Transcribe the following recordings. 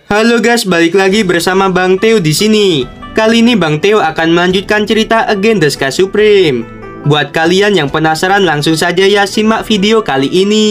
Halo guys, balik lagi bersama Bang Theo di sini. Kali ini Bang Theo akan melanjutkan cerita Again the Sky Supreme. Buat kalian yang penasaran, langsung saja ya simak video kali ini.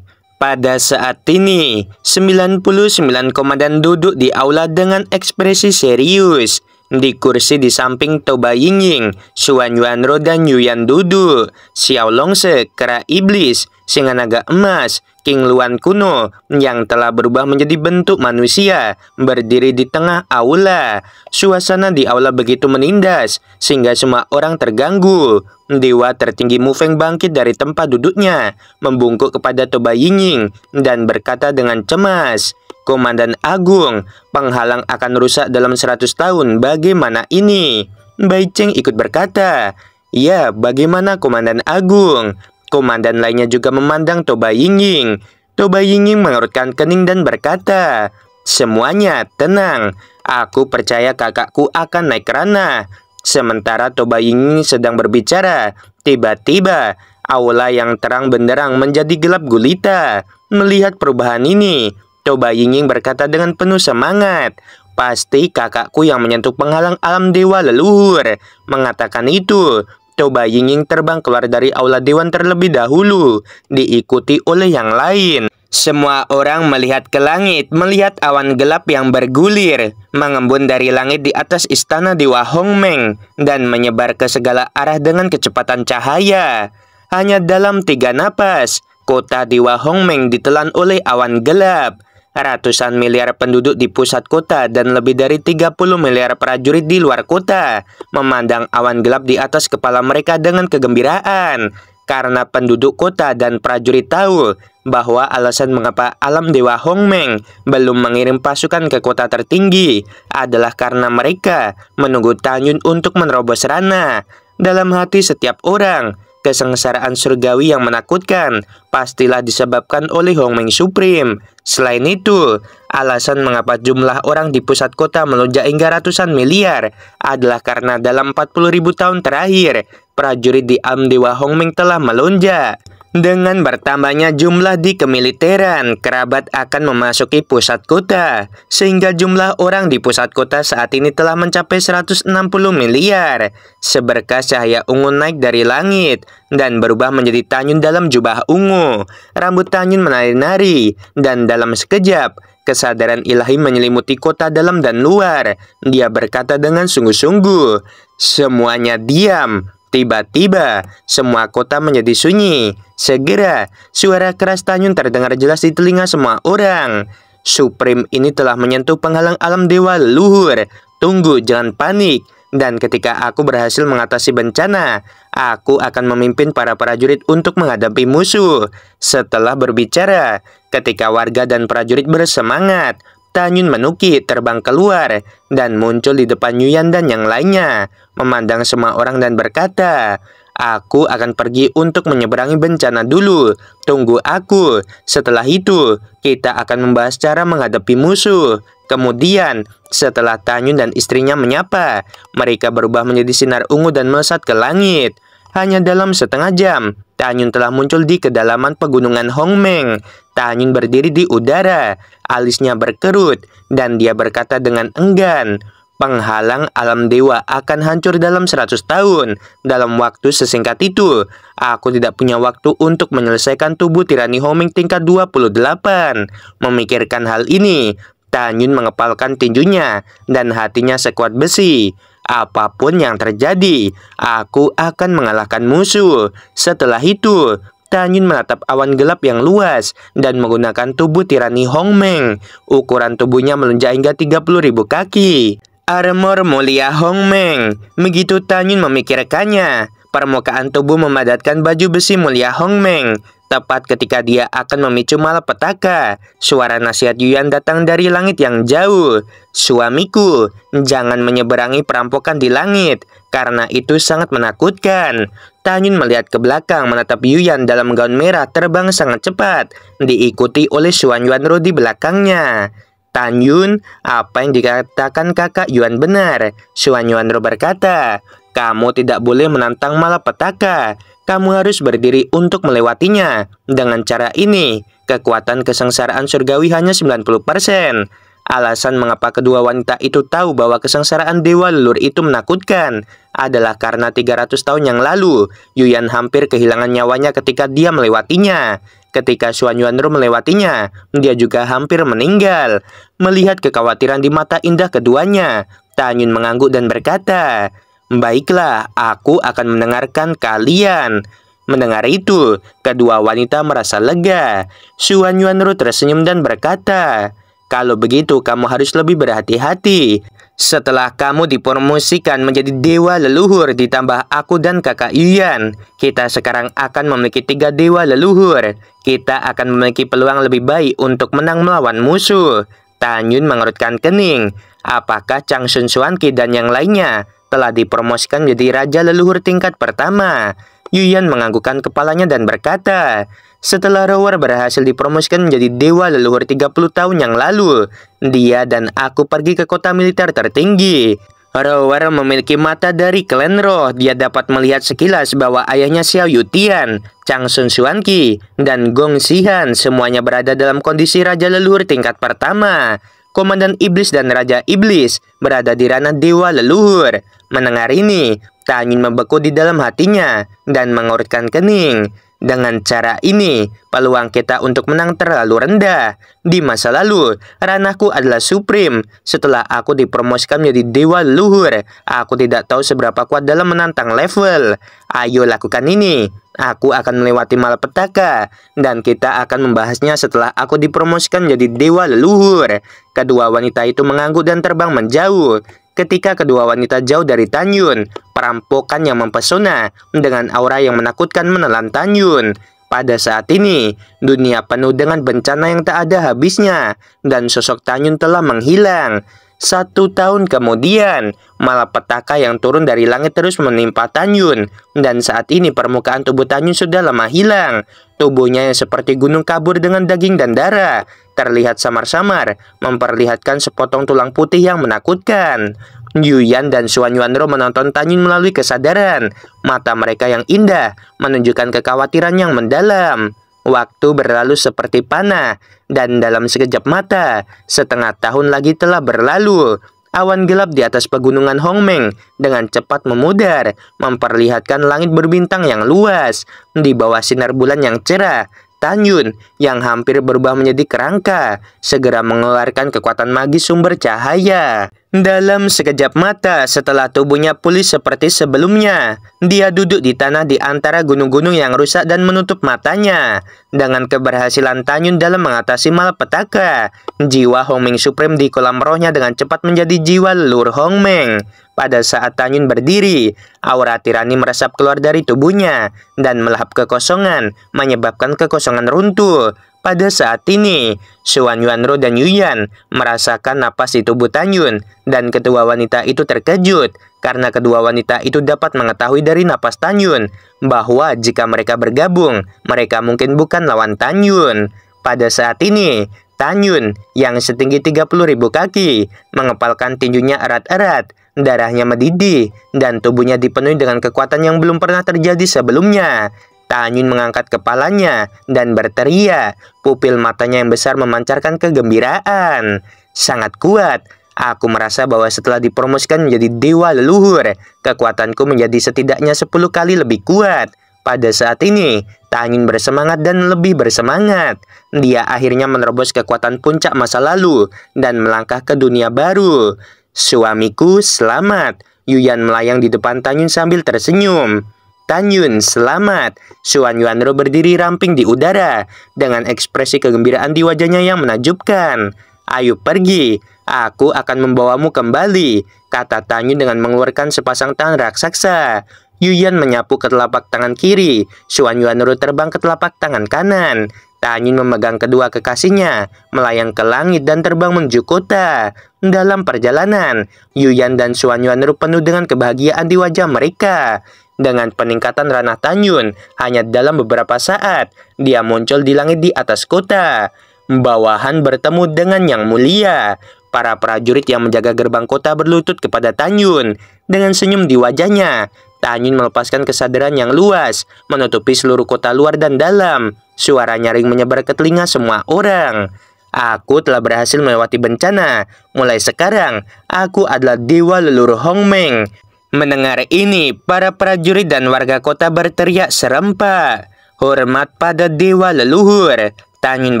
Pada saat ini, 99 komandan duduk di aula dengan ekspresi serius. Di kursi di samping Toba Yingying, Xuan Yuanro dan Yuyan duduk. Xiao Longse, kera iblis, singa naga emas, King Luan kuno yang telah berubah menjadi bentuk manusia berdiri di tengah aula. Suasana di aula begitu menindas sehingga semua orang terganggu. Dewa tertinggi Mu Feng bangkit dari tempat duduknya, membungkuk kepada Toba Yingying dan berkata dengan cemas, "Komandan Agung, penghalang akan rusak dalam 100 tahun. Bagaimana ini?" Bai Cheng ikut berkata, "Ya, bagaimana Komandan Agung?" Komandan lainnya juga memandang Toba Yingying. Toba Yingying mengerutkan kening dan berkata, "Semuanya tenang. Aku percaya kakakku akan naik ranah." Sementara Toba Yingying sedang berbicara, tiba-tiba aula yang terang benderang menjadi gelap gulita. Melihat perubahan ini, Toba Yingying berkata dengan penuh semangat, "Pasti kakakku yang menyentuh penghalang alam dewa leluhur." Mengatakan itu, Toba Yingying terbang keluar dari aula dewan terlebih dahulu, diikuti oleh yang lain. Semua orang melihat ke langit, melihat awan gelap yang bergulir, mengembun dari langit di atas istana Dewa Hongmeng, dan menyebar ke segala arah dengan kecepatan cahaya. Hanya dalam 3 napas, kota Dewa Hongmeng ditelan oleh awan gelap. Ratusan miliar penduduk di pusat kota dan lebih dari 30 miliar prajurit di luar kota memandang awan gelap di atas kepala mereka dengan kegembiraan. Karena penduduk kota dan prajurit tahu bahwa alasan mengapa alam Dewa Hongmeng belum mengirim pasukan ke kota tertinggi adalah karena mereka menunggu Tanyun untuk menerobos ranah. Dalam hati setiap orang, kesengsaraan surgawi yang menakutkan pastilah disebabkan oleh Hongmeng Supreme. Selain itu, alasan mengapa jumlah orang di pusat kota melonjak hingga ratusan miliar adalah karena dalam 40.000 tahun terakhir, prajurit di alam Dewa Hongmeng telah melonjak. Dengan bertambahnya jumlah di kemiliteran, kerabat akan memasuki pusat kota, sehingga jumlah orang di pusat kota saat ini telah mencapai 160 miliar. Seberkas cahaya ungu naik dari langit dan berubah menjadi Tanyun dalam jubah ungu. Rambut Tanyun menari-nari, dan dalam sekejap, kesadaran ilahi menyelimuti kota dalam dan luar. Dia berkata dengan sungguh-sungguh, "Semuanya diam." Tiba-tiba, semua kota menjadi sunyi. Segera, suara keras Tanyun terdengar jelas di telinga semua orang. "Supreme ini telah menyentuh penghalang alam dewa leluhur. Tunggu, jangan panik. Dan ketika aku berhasil mengatasi bencana, aku akan memimpin para prajurit untuk menghadapi musuh." Setelah berbicara, ketika warga dan prajurit bersemangat, Tanyun menukik, terbang keluar, dan muncul di depan Yuyan dan yang lainnya, memandang semua orang dan berkata, "Aku akan pergi untuk menyeberangi bencana dulu. Tunggu aku. Setelah itu, kita akan membahas cara menghadapi musuh." Kemudian, setelah Tanyun dan istrinya menyapa, mereka berubah menjadi sinar ungu dan melesat ke langit. Hanya dalam setengah jam, Tanyun telah muncul di kedalaman pegunungan Hongmeng. Tanyun berdiri di udara, alisnya berkerut, dan dia berkata dengan enggan, "Penghalang alam dewa akan hancur dalam 100 tahun. Dalam waktu sesingkat itu, aku tidak punya waktu untuk menyelesaikan tubuh tirani Hongmeng tingkat 28. Memikirkan hal ini, Tanyun mengepalkan tinjunya, dan hatinya sekuat besi. "Apapun yang terjadi, aku akan mengalahkan musuh." Setelah itu, Tanyun menatap awan gelap yang luas dan menggunakan tubuh tirani Hongmeng. Ukuran tubuhnya melonjak hingga 30.000 kaki. Armor mulia Hongmeng. Begitu Tanyun memikirkannya, permukaan tubuh memadatkan baju besi mulia Hongmeng. Tepat ketika dia akan memicu malapetaka, suara nasihat Yuyan datang dari langit yang jauh. "Suamiku, jangan menyeberangi perampokan di langit, karena itu sangat menakutkan." Tanyun melihat ke belakang, menatap Yuyan dalam gaun merah terbang sangat cepat, diikuti oleh Xuan Yuanro di belakangnya. "Tanyun, apa yang dikatakan kakak Yuan benar." Xuan Yuanro berkata, "Kamu tidak boleh menantang malapetaka. Kamu harus berdiri untuk melewatinya. Dengan cara ini, kekuatan kesengsaraan surgawi hanya 90%. Alasan mengapa kedua wanita itu tahu bahwa kesengsaraan dewa leluhur itu menakutkan adalah karena 300 tahun yang lalu, Yuyan hampir kehilangan nyawanya ketika dia melewatinya. Ketika Xuan Yuanru melewatinya, dia juga hampir meninggal. Melihat kekhawatiran di mata indah keduanya, Tan Yun mengangguk dan berkata, "Baiklah, aku akan mendengarkan kalian." Mendengar itu, kedua wanita merasa lega. Xuan Yuanru tersenyum dan berkata, "Kalau begitu, kamu harus lebih berhati-hati. Setelah kamu dipromosikan menjadi dewa leluhur ditambah aku dan kakak Yuyan, kita sekarang akan memiliki 3 dewa leluhur. Kita akan memiliki peluang lebih baik untuk menang melawan musuh." Tan Yun mengerutkan kening. Apakah Chang Sun Xuanqi dan yang lainnya telah dipromosikan menjadi raja leluhur tingkat pertama? Yuyan menganggukkan kepalanya dan berkata, "Setelah Rower berhasil dipromosikan menjadi dewa leluhur 30 tahun yang lalu, dia dan aku pergi ke kota militer tertinggi. Rower memiliki mata dari klan roh. Dia dapat melihat sekilas bahwa ayahnya Xiao Yutian, Chang Sun Xuanqi, dan Gong Xihan semuanya berada dalam kondisi raja leluhur tingkat pertama. Komandan Iblis dan Raja Iblis berada di ranah dewa leluhur." Mendengar ini, Tan Yun membeku di dalam hatinya dan mengurutkan kening. Dengan cara ini, peluang kita untuk menang terlalu rendah. Di masa lalu, ranahku adalah supreme. Setelah aku dipromosikan menjadi dewa leluhur, aku tidak tahu seberapa kuat dalam menantang level. Ayo lakukan ini. Aku akan melewati malapetaka, dan kita akan membahasnya setelah aku dipromosikan menjadi dewa leluhur. Kedua wanita itu mengangguk dan terbang menjauh. Ketika kedua wanita jauh dari Tan Yun, perampokan yang mempesona dengan aura yang menakutkan menelan Tan Yun. Pada saat ini, dunia penuh dengan bencana yang tak ada habisnya, dan sosok Tan Yun telah menghilang. 1 tahun kemudian, malapetaka yang turun dari langit terus menimpa Tan Yun, dan saat ini permukaan tubuh Tan Yun sudah lama hilang. Tubuhnya yang seperti gunung kabur dengan daging dan darah, terlihat samar-samar, memperlihatkan sepotong tulang putih yang menakutkan. Yuyan dan Xuan Yuanru menonton Tan Yun melalui kesadaran. Mata mereka yang indah menunjukkan kekhawatiran yang mendalam. Waktu berlalu seperti panah, dan dalam sekejap mata, setengah tahun lagi telah berlalu. Awan gelap di atas pegunungan Hongmeng dengan cepat memudar, memperlihatkan langit berbintang yang luas. Di bawah sinar bulan yang cerah, Tan Yun yang hampir berubah menjadi kerangka segera mengeluarkan kekuatan magis sumber cahaya. Dalam sekejap mata, setelah tubuhnya pulih seperti sebelumnya, dia duduk di tanah di antara gunung-gunung yang rusak dan menutup matanya. Dengan keberhasilan Tan Yun dalam mengatasi malapetaka, jiwa Hongmeng Supreme di kolam rohnya dengan cepat menjadi jiwa leluhur Hongmeng. Pada saat Tan Yun berdiri, aura tirani meresap keluar dari tubuhnya dan melahap kekosongan, menyebabkan kekosongan runtuh. Pada saat ini, Xuan Yuanru dan Yuyan merasakan napas di tubuh Tan Yun, dan kedua wanita itu terkejut karena kedua wanita itu dapat mengetahui dari napas Tan Yun bahwa jika mereka bergabung, mereka mungkin bukan lawan Tan Yun. Pada saat ini, Tan Yun yang setinggi 30.000 kaki mengepalkan tinjunya erat-erat, darahnya mendidih, dan tubuhnya dipenuhi dengan kekuatan yang belum pernah terjadi sebelumnya. Tan Yun mengangkat kepalanya dan berteriak. Pupil matanya yang besar memancarkan kegembiraan. "Sangat kuat. Aku merasa bahwa setelah dipromosikan menjadi dewa leluhur, kekuatanku menjadi setidaknya 10 kali lebih kuat." Pada saat ini, Tan Yun bersemangat dan lebih bersemangat. Dia akhirnya menerobos kekuatan puncak masa lalu dan melangkah ke dunia baru. "Suamiku, selamat." Yuyan melayang di depan Tan Yun sambil tersenyum. "Tan Yun, selamat." Xuan Yuanru berdiri ramping di udara dengan ekspresi kegembiraan di wajahnya yang menakjubkan. "Ayo pergi, aku akan membawamu kembali," kata Tan Yun dengan mengeluarkan sepasang tangan raksasa. Yuyan menyapu ke telapak tangan kiri, Xuan Yuanru terbang ke telapak tangan kanan. Tan Yun memegang kedua kekasihnya, melayang ke langit dan terbang menuju kota. Dalam perjalanan, Yuyan dan Xuan Yuanru penuh dengan kebahagiaan di wajah mereka. Dengan peningkatan ranah Tan Yun, hanya dalam beberapa saat, dia muncul di langit di atas kota. Bawahan bertemu dengan Yang Mulia. Para prajurit yang menjaga gerbang kota berlutut kepada Tan Yun. Dengan senyum di wajahnya, Tanyun melepaskan kesadaran yang luas, menutupi seluruh kota luar dan dalam. Suara nyaring menyebar ke telinga semua orang. Aku telah berhasil melewati bencana. Mulai sekarang, aku adalah dewa leluhur Hongmeng. Mendengar ini, para prajurit dan warga kota berteriak serempak. Hormat pada dewa leluhur, Tanyun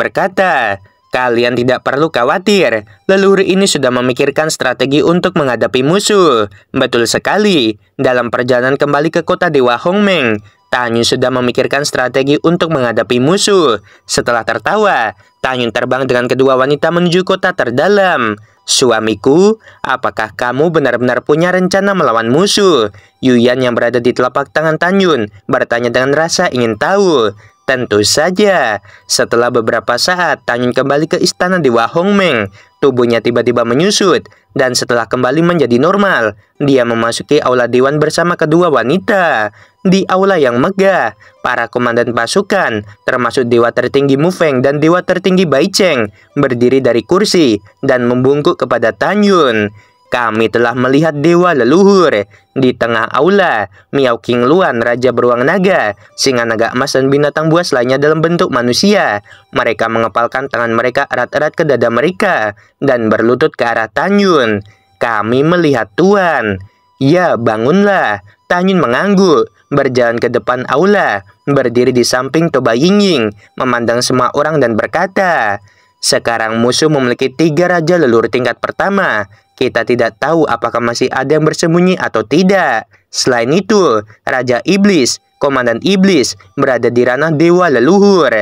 berkata. Kalian tidak perlu khawatir. Leluhur ini sudah memikirkan strategi untuk menghadapi musuh. Betul sekali. Dalam perjalanan kembali ke kota Dewa Hongmeng, Tanyun sudah memikirkan strategi untuk menghadapi musuh. Setelah tertawa, Tanyun terbang dengan kedua wanita menuju kota terdalam. Suamiku, apakah kamu benar-benar punya rencana melawan musuh? Yuyan yang berada di telapak tangan Tanyun bertanya dengan rasa ingin tahu. Tentu saja. Setelah beberapa saat, Tanyun kembali ke istana Dewa Hongmeng. Tubuhnya tiba-tiba menyusut, dan setelah kembali menjadi normal, dia memasuki aula dewan bersama kedua wanita. Di aula yang megah, para komandan pasukan, termasuk dewa tertinggi Mufeng dan dewa tertinggi Baicheng, berdiri dari kursi dan membungkuk kepada Tanyun. Kami telah melihat dewa leluhur. Di tengah aula, Miao Qingluan, raja beruang naga, singa naga emas dan binatang buas lainnya dalam bentuk manusia. Mereka mengepalkan tangan mereka erat-erat ke dada mereka dan berlutut ke arah Tanyun. Kami melihat Tuan. Ya, bangunlah. Tanyun mengangguk, berjalan ke depan aula, berdiri di samping Toba Yingying, memandang semua orang dan berkata, sekarang musuh memiliki 3 raja leluhur tingkat pertama. Kita tidak tahu apakah masih ada yang bersembunyi atau tidak. Selain itu, Raja Iblis, Komandan Iblis, berada di ranah dewa leluhur.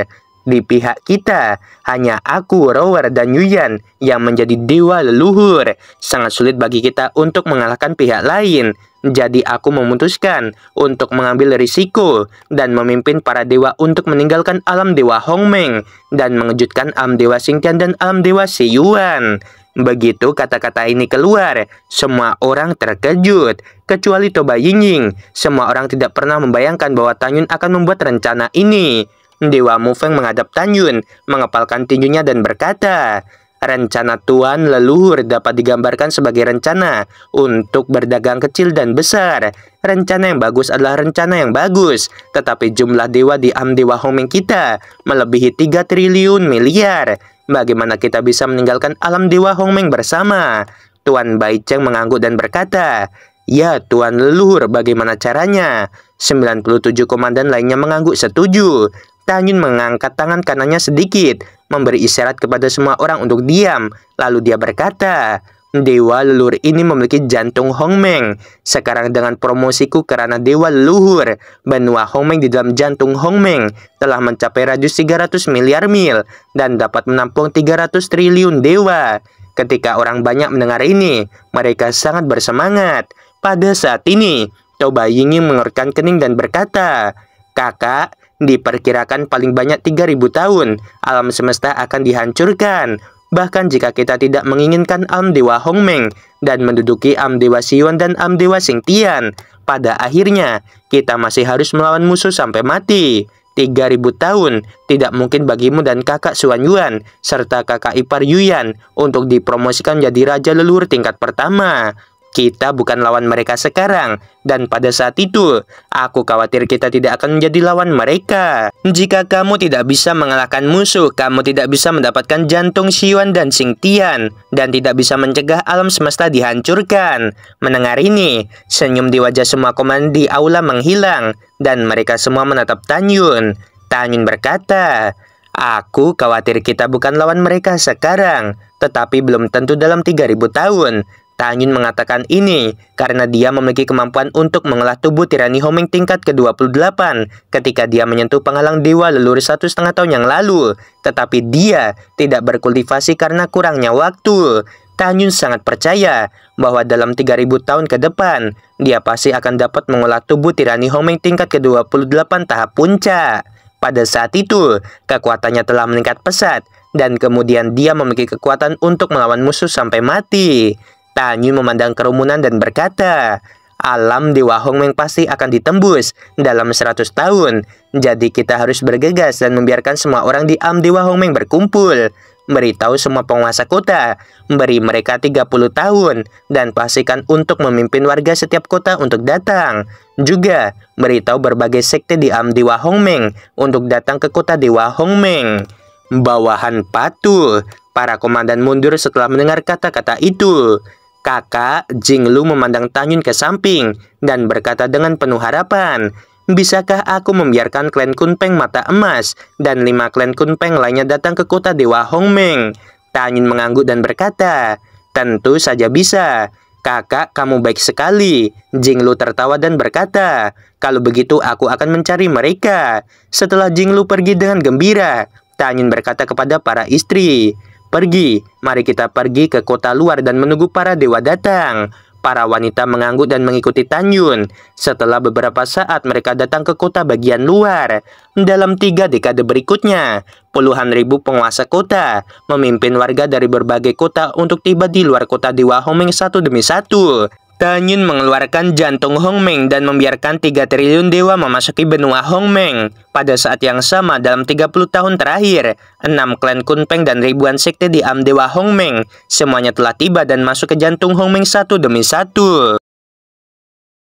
Di pihak kita, hanya aku, Rower, dan Yuyan yang menjadi dewa leluhur. Sangat sulit bagi kita untuk mengalahkan pihak lain. Jadi aku memutuskan untuk mengambil risiko dan memimpin para dewa untuk meninggalkan alam dewa Hongmeng dan mengejutkan alam dewa Xingtian dan alam dewa Shiyuan. Begitu kata-kata ini keluar, semua orang terkejut, kecuali Toba Yingying. Semua orang tidak pernah membayangkan bahwa Tanyun akan membuat rencana ini. Dewa Mufeng menghadap Tanyun, mengepalkan tinjunya dan berkata, rencana Tuan leluhur dapat digambarkan sebagai rencana untuk berdagang kecil dan besar. Rencana yang bagus adalah rencana yang bagus, tetapi jumlah dewa di alam dewa Hongmeng kita melebihi 3 triliun miliar. Bagaimana kita bisa meninggalkan alam dewa Hongmeng bersama? Tuan Baicheng mengangguk dan berkata, ya Tuan leluhur, bagaimana caranya? 97 komandan lainnya mengangguk setuju. Tanyun mengangkat tangan kanannya sedikit, memberi isyarat kepada semua orang untuk diam. Lalu dia berkata, dewa leluhur ini memiliki jantung Hongmeng. Sekarang dengan promosiku karena dewa leluhur, benua Hongmeng di dalam jantung Hongmeng telah mencapai radius 300 miliar mil dan dapat menampung 300 triliun dewa. Ketika orang banyak mendengar ini, mereka sangat bersemangat. Pada saat ini, Toba Yingying mengerutkan kening dan berkata, kakak, diperkirakan paling banyak 3000 tahun, alam semesta akan dihancurkan. Bahkan jika kita tidak menginginkan alam dewa Hongmeng dan menduduki alam dewa Shiyuan dan alam dewa Xingtian, pada akhirnya kita masih harus melawan musuh sampai mati. 3000 tahun tidak mungkin bagimu dan kakak Xuanyuan serta kakak ipar Yuyan untuk dipromosikan jadi raja leluhur tingkat pertama. Kita bukan lawan mereka sekarang, dan pada saat itu, aku khawatir kita tidak akan menjadi lawan mereka. Jika kamu tidak bisa mengalahkan musuh, kamu tidak bisa mendapatkan jantung Shiyuan dan Xingtian, dan tidak bisa mencegah alam semesta dihancurkan. Mendengar ini, senyum di wajah semua komandan di aula menghilang, dan mereka semua menatap Tanyun. Tanyun berkata, aku khawatir kita bukan lawan mereka sekarang, tetapi belum tentu dalam 3000 tahun. Tanyun mengatakan ini karena dia memiliki kemampuan untuk mengolah tubuh tirani Hongmeng tingkat ke-28 ketika dia menyentuh penghalang dewa leluhur 1,5 tahun yang lalu. Tetapi dia tidak berkultivasi karena kurangnya waktu. Tanyun sangat percaya bahwa dalam 3000 tahun ke depan, dia pasti akan dapat mengolah tubuh tirani Hongmeng tingkat ke-28 tahap puncak. Pada saat itu, kekuatannya telah meningkat pesat, dan kemudian dia memiliki kekuatan untuk melawan musuh sampai mati. Tanyun memandang kerumunan dan berkata, alam dewa Hongmeng pasti akan ditembus dalam 100 tahun. Jadi kita harus bergegas dan membiarkan semua orang di alam dewa Hongmeng berkumpul. beritahu semua penguasa kota, beri mereka 30 tahun, dan pastikan untuk memimpin warga setiap kota untuk datang. Juga, beritahu berbagai sekte di Dewa Hongmeng untuk datang ke kota Dewa Hongmeng. Bawahan patuh. Para komandan mundur setelah mendengar kata-kata itu. Kakak Jinglu memandang Tanyun ke samping dan berkata dengan penuh harapan, "Bisakah aku membiarkan klan Kunpeng Mata Emas dan 5 klan Kunpeng lainnya datang ke kota Dewa Hongmeng?" Tanyun mengangguk dan berkata, "Tentu saja bisa. Kakak, kamu baik sekali." Jinglu tertawa dan berkata, "Kalau begitu aku akan mencari mereka." Setelah Jinglu pergi dengan gembira, Tanyun berkata kepada para istri, "Pergi, mari kita pergi ke kota luar dan menunggu para dewa datang." Para wanita mengangguk dan mengikuti Tanyun. Setelah beberapa saat mereka datang ke kota bagian luar. Dalam 3 dekade berikutnya, puluhan ribu penguasa kota memimpin warga dari berbagai kota untuk tiba di luar kota Dewa Hongmeng satu demi satu. Tanyun mengeluarkan jantung Hongmeng dan membiarkan 3 triliun dewa memasuki benua Hongmeng. Pada saat yang sama dalam 30 tahun terakhir, 6 klan Kunpeng dan ribuan sekte di Dewa Hongmeng semuanya telah tiba dan masuk ke jantung Hongmeng satu demi satu.